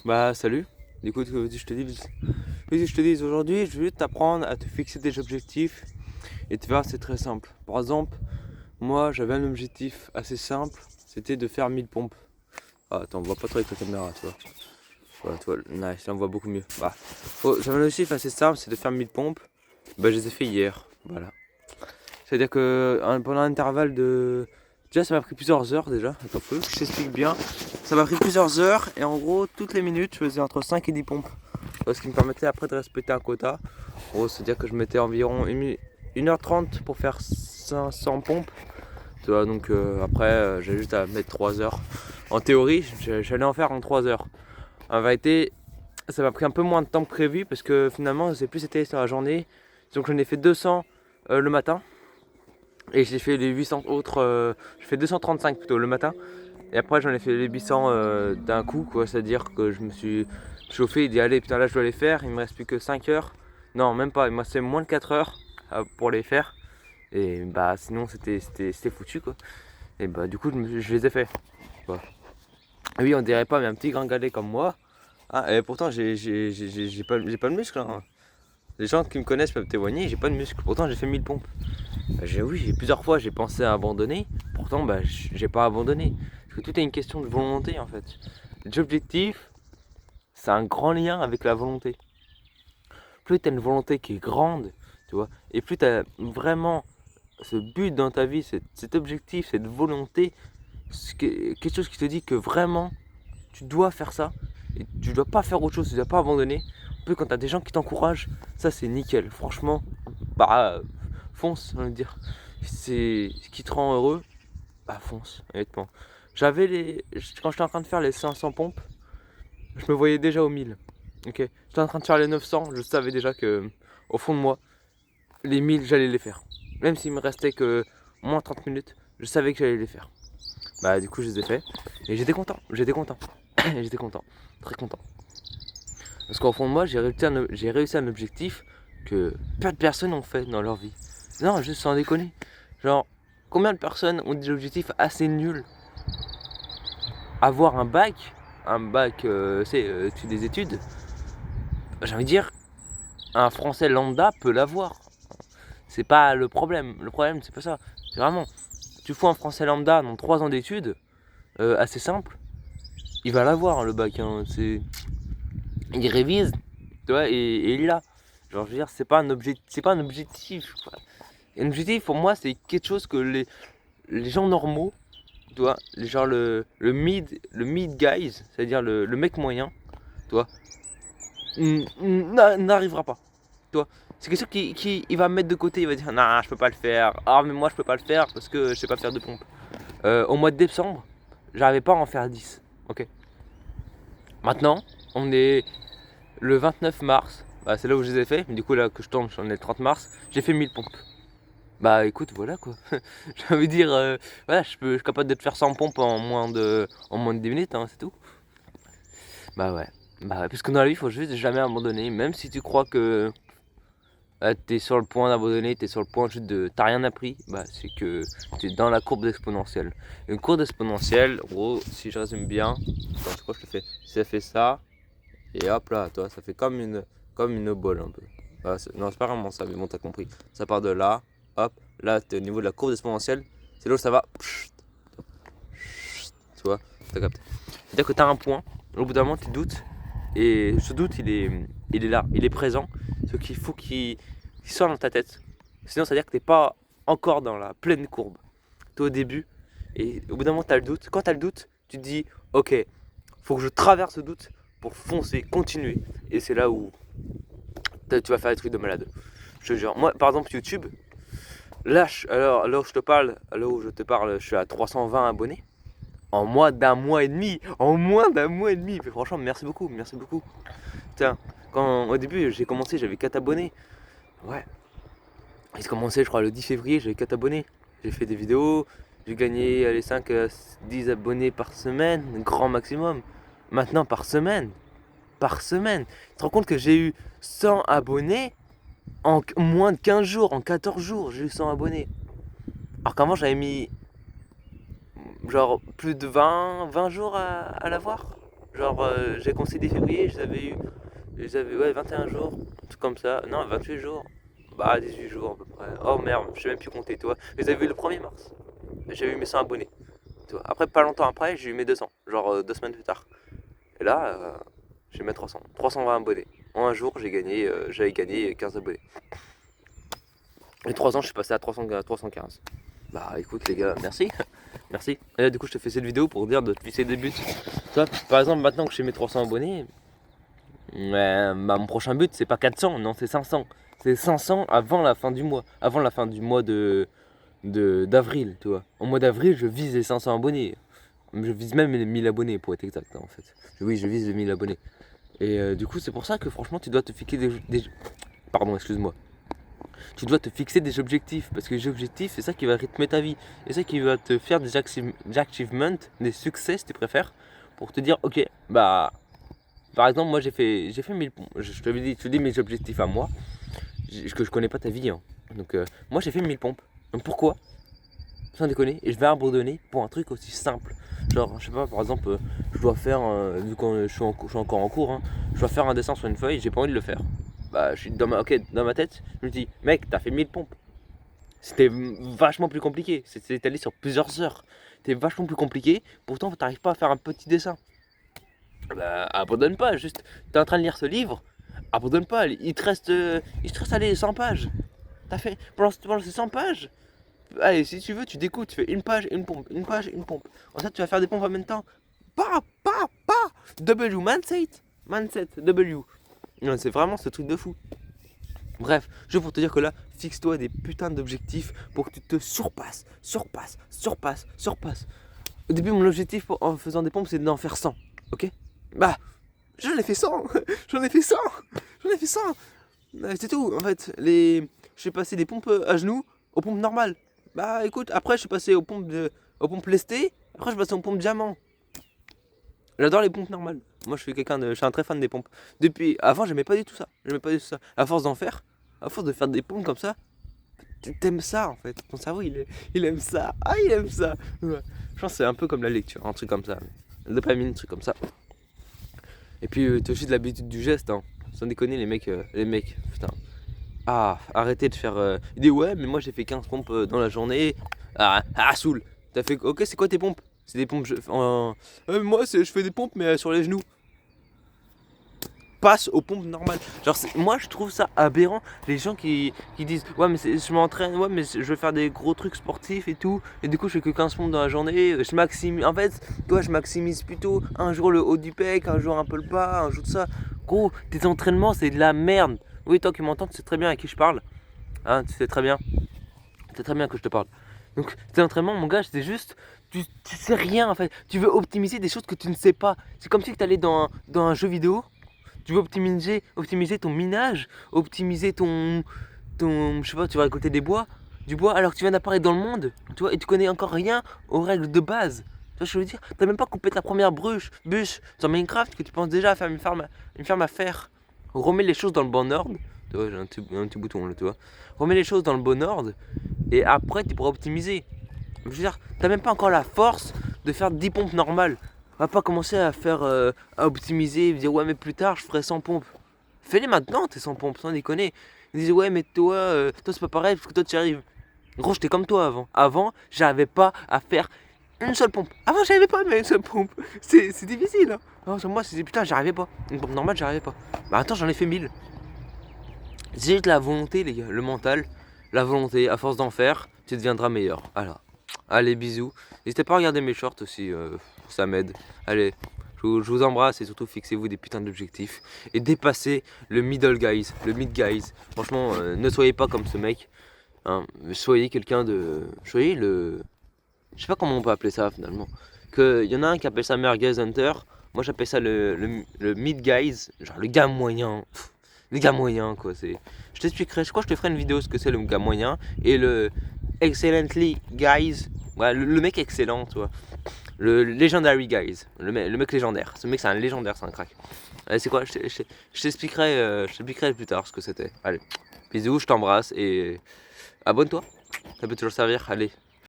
Bah salut, écoute, je te dis aujourd'hui, je vais juste t'apprendre à te fixer des objectifs et tu verras, c'est très simple. Par exemple, moi j'avais un objectif assez simple, c'était de faire 1000 pompes. Ah, attends, on voit pas trop avec la caméra, tu vois. Voilà, tu vois, nice, là on voit beaucoup mieux. J'avais un objectif assez simple, c'est de faire 1000 pompes. Bah je les ai fait hier, voilà. C'est-à-dire que pendant un intervalle de... Déjà ça m'a pris plusieurs heures déjà, attends, faut que je t'explique bien. Ça m'a pris plusieurs heures et en gros toutes les minutes je faisais entre 5 et 10 pompes. Ce qui me permettait après de respecter un quota. En gros, c'est-à-dire que je mettais environ 1h30 pour faire 500 pompes. Tu vois, donc après j'ai juste à mettre 3 heures. En théorie, j'allais en faire en 3 heures. En vérité, ça m'a pris un peu moins de temps que prévu parce que finalement, c'est plus été sur la journée. Donc j'en ai fait 200 le matin. Et j'ai fait les 800 autres, je fais 235 plutôt le matin. Et après j'en ai fait les 800 d'un coup, quoi. C'est-à-dire que je me suis chauffé et dit allez putain là je dois les faire, il me reste plus que 5 heures. Non même pas, il me restait moins de 4 heures pour les faire. Et bah sinon c'était foutu quoi. Et bah du coup je les ai fait. Quoi. Oui on dirait pas mais un petit gringalet comme moi. Ah, et pourtant j'ai pas de muscle. Hein. Les gens qui me connaissent peuvent témoigner, j'ai pas de muscle. Pourtant j'ai fait 1000 pompes. Oui, plusieurs fois j'ai pensé à abandonner, pourtant bah, j'ai pas abandonné. Parce que tout est une question de volonté en fait. L'objectif, c'est un grand lien avec la volonté. Plus tu as une volonté qui est grande, tu vois, et plus tu as vraiment ce but dans ta vie, cet objectif, cette volonté, quelque chose qui te dit que vraiment tu dois faire ça, et tu dois pas faire autre chose, tu dois pas abandonner. Plus quand tu as des gens qui t'encouragent, ça c'est nickel. Franchement, bah fonce, on va dire. C'est ce qui te rend heureux, bah fonce, honnêtement. Quand j'étais en train de faire les 500 pompes, je me voyais déjà au 1000. Ok, j'étais en train de faire les 900, je savais déjà que, au fond de moi, les 1000, j'allais les faire. Même s'il me restait que moins 30 minutes, je savais que j'allais les faire. Bah, du coup, je les ai fait. Et j'étais content, j'étais content, très content. Parce qu'au fond de moi, j'ai réussi un objectif que peu de personnes ont fait dans leur vie. Non, juste sans déconner. Genre, combien de personnes ont des objectifs assez nuls? Avoir un bac, c'est tu des études, j'ai envie de dire, un français lambda peut l'avoir. C'est pas le problème. Le problème, c'est pas ça. C'est vraiment, tu fous un français lambda dans 3 ans d'études, assez simple, il va l'avoir, hein, le bac. Hein. Il révise, tu vois, et il l'a. Genre, je veux dire, c'est pas un objectif. Quoi. Un objectif, pour moi, c'est quelque chose que les gens normaux, tu vois, genre le mid guys, c'est-à-dire le mec moyen, tu vois, n'arrivera pas. Tu vois, c'est quelque chose qui il va mettre de côté, il va dire non, je peux pas le faire. Ah, mais moi je peux pas le faire parce que je sais pas faire de pompe. Au mois de décembre, j'arrivais pas à en faire 10. Ok. Maintenant, on est le 29 mars. Bah, c'est là où je les ai fait. Mais du coup, là que je tombe, j'en ai le 30 mars. J'ai fait 1000 pompes. Bah écoute, voilà quoi. J'ai envie de dire, voilà, je suis capable de te faire 100 pompes en moins de 10 minutes, hein, c'est tout. Bah ouais. Bah ouais, parce que dans la vie, il faut juste jamais abandonner. Même si tu crois que t'es sur le point d'abandonner, t'es sur le point juste de... T'as rien appris, bah c'est que t'es dans la courbe exponentielle. Une courbe exponentielle, gros, si je résume bien, attends, c'est quoi je te fais? Ça fait ça, et hop là, toi, ça fait comme une bolle un peu. Ah, non, c'est pas vraiment ça, mais bon, t'as compris. Ça part de là, hop, là, t'es au niveau de la courbe exponentielle, c'est là où ça va. Tu vois, t'as capté. C'est-à-dire que t'as un point, au bout d'un moment, tu doutes, et ce doute, il est là, il est présent. Ce qu'il faut qu'il soit dans ta tête. Sinon, ça veut dire que t'es pas encore dans la pleine courbe. T'es au début, et au bout d'un moment, t'as le doute. Quand t'as le doute, tu te dis, ok, faut que je traverse ce doute pour foncer, continuer. Et c'est là où tu vas faire des trucs de malade. Je te jure. Moi, par exemple, YouTube, alors, là où je te parle, je suis à 320 abonnés. En moins d'un mois et demi. En moins d'un mois et demi. Mais franchement, merci beaucoup, merci beaucoup. Putain, quand au début j'ai commencé, j'avais 4 abonnés. Ouais. J'ai commencé, je crois, le 10 février, j'avais 4 abonnés. J'ai fait des vidéos, j'ai gagné les 5 à 10 abonnés par semaine, grand maximum. Maintenant, par semaine. Par semaine. Tu te rends compte que j'ai eu 100 abonnés en moins de 15 jours, en 14 jours, j'ai eu 100 abonnés. Alors qu'avant, j'avais mis genre plus de 20 jours à l'avoir. Genre, j'ai commencé dès février, j'avais ouais, 21 jours, un truc comme ça. Non, 28 jours. Bah, 18 jours à peu près. Oh merde, je sais même plus compter, toi. Je les avais eu le 1er mars. J'avais eu mes 100 abonnés. Tu vois. Après, pas longtemps après, j'ai eu mes 200. Genre 2 semaines plus tard. Et là, j'ai mes 300. 320 abonnés. En un jour, j'avais gagné 15 abonnés. Et 3 ans, je suis passé à 300, 315. Bah écoute les gars, merci. Merci. Et là, du coup, je te fais cette vidéo pour dire de te fixer des buts. Toi, par exemple, maintenant que j'ai mes 300 abonnés, bah, mon prochain but, c'est pas 400, non, c'est 500. C'est 500 avant la fin du mois. Avant la fin du mois d'avril, tu vois. Au mois d'avril, je vise les 500 abonnés. Je vise même les 1000 abonnés pour être exact, hein, en fait. Oui, je vise les 1000 abonnés. Et du coup, c'est pour ça que franchement, tu dois te fixer Pardon, excuse-moi. Tu dois te fixer des objectifs, parce que les objectifs, c'est ça qui va rythmer ta vie. C'est ça qui va te faire des achievements, des succès si tu préfères, pour te dire, ok, bah, par exemple, moi j'ai fait 1000 pompes. Je te dis mes objectifs à moi, que je connais pas ta vie. Hein. Donc, moi j'ai fait 1000 pompes. Donc pourquoi? Sans déconner, et je vais abandonner pour un truc aussi simple. Genre, je sais pas, par exemple, je dois faire, vu que je suis encore en cours, hein, je dois faire un dessin sur une feuille, j'ai pas envie de le faire. Bah, je suis dans ma tête, je me dis, mec, t'as fait 1000 pompes. C'était vachement plus compliqué, c'était étalé sur plusieurs heures. C'était vachement plus compliqué, pourtant t'arrives pas à faire un petit dessin. Bah, abandonne pas, juste, t'es en train de lire ce livre, abandonne pas, il te reste allez, 100 pages. T'as fait, pendant ces 100 pages, allez, si tu veux, tu découpes, tu fais une page, une pompe, une page, une pompe. En fait, tu vas faire des pompes en même temps. W, mindset, W. C'est vraiment ce truc de fou. Bref, juste pour te dire que là, fixe-toi des putains d'objectifs pour que tu te surpasses. Au début, mon objectif en faisant des pompes, c'est d'en faire 100. Ok? Bah, j'en ai fait 100. J'en ai fait 100. C'est tout. En fait, je suis passé des pompes à genoux aux pompes normales. Bah, écoute, après, je suis passé aux pompes lestées. Après, je suis passé aux pompes diamant. J'adore les pompes normales. Moi, je suis un très fan des pompes. Depuis, avant, j'aimais pas du tout ça. À force d'en faire, à force de faire des pompes comme ça, tu t'aimes ça en fait. Ton cerveau, il aime ça. Ah, il aime ça. Ouais. Je pense que c'est un peu comme la lecture, un truc comme ça. La dopamine, un truc comme ça. Et puis, t'as aussi de l'habitude du geste, hein. Sans déconner, les mecs, putain. Ah, arrêtez de faire. Il dit, ouais, mais moi, j'ai fait 15 pompes dans la journée. Saoul. T'as fait. Ok, c'est quoi tes pompes? C'est des pompes. Moi, je fais des pompes, mais sur les genoux. Passe aux pompes normales. Genre, moi je trouve ça aberrant. Les gens qui disent, ouais, mais je m'entraîne, ouais, mais je vais faire des gros trucs sportifs et tout. Et du coup, je fais que 15 pompes dans la journée. Je maximise. En fait, toi, je maximise plutôt un jour le haut du pec, un jour un peu le bas, un jour de ça. Gros, tes entraînements, c'est de la merde. Oui, toi qui m'entends, tu sais très bien à qui je parle. Hein, tu sais très bien. C'est très bien que je te parle. Donc, tes entraînements, mon gars, c'est juste. Tu sais rien en fait. Tu veux optimiser des choses que tu ne sais pas. C'est comme si tu allais dans un jeu vidéo. Tu veux optimiser ton minage, optimiser je sais pas, tu vas récolter du bois, alors que tu viens d'apparaître dans le monde, tu vois, et tu connais encore rien aux règles de base. Tu vois ce que je veux dire? T'as même pas coupé ta première bûche sur Minecraft que tu penses déjà à faire une ferme à fer. Remets les choses dans le bon ordre. Tu vois, j'ai un petit bouton là, tu vois. Remets les choses dans le bon ordre, et après tu pourras optimiser. Je veux dire, t'as même pas encore la force de faire 10 pompes normales. On va pas commencer à à optimiser, dire ouais mais plus tard je ferai 100 pompes. Fais-les maintenant tes 100 pompes, sans déconner. Ils disent ouais mais toi c'est pas pareil parce que toi tu y arrives. Gros j'étais comme toi avant. Avant j'arrivais pas à faire une seule pompe. Avant j'arrivais pas à faire une seule pompe. C'est difficile hein. Alors, moi c'est putain j'arrivais pas. Une pompe normale j'arrivais pas. Bah attends j'en ai fait 1000. C'est juste la volonté les gars, le mental. La volonté, à force d'en faire, tu deviendras meilleur. Alors, allez bisous. N'hésitez pas à regarder mes shorts aussi, ça m'aide. Allez, je vous embrasse et surtout fixez-vous des putains d'objectifs. Et dépassez le middle guys, le mid guys. Franchement, ne soyez pas comme ce mec. Hein. Soyez quelqu'un de... Soyez le... Je sais pas comment on peut appeler ça finalement. Il y en a un qui appelle ça merguez hunter. Moi j'appelle ça le mid guys. Genre le gars moyen. Les gars moyens quoi, je t'expliquerai, je crois que je te ferai une vidéo ce que c'est le gars moyen et le excellently guys, ouais, le mec excellent, tu vois, le legendary guys, le mec légendaire, ce mec c'est un légendaire, c'est un crack. Allez, c'est quoi, je t'expliquerai plus tard ce que c'était. Allez, bisous, je t'embrasse et abonne-toi, ça peut toujours servir, allez.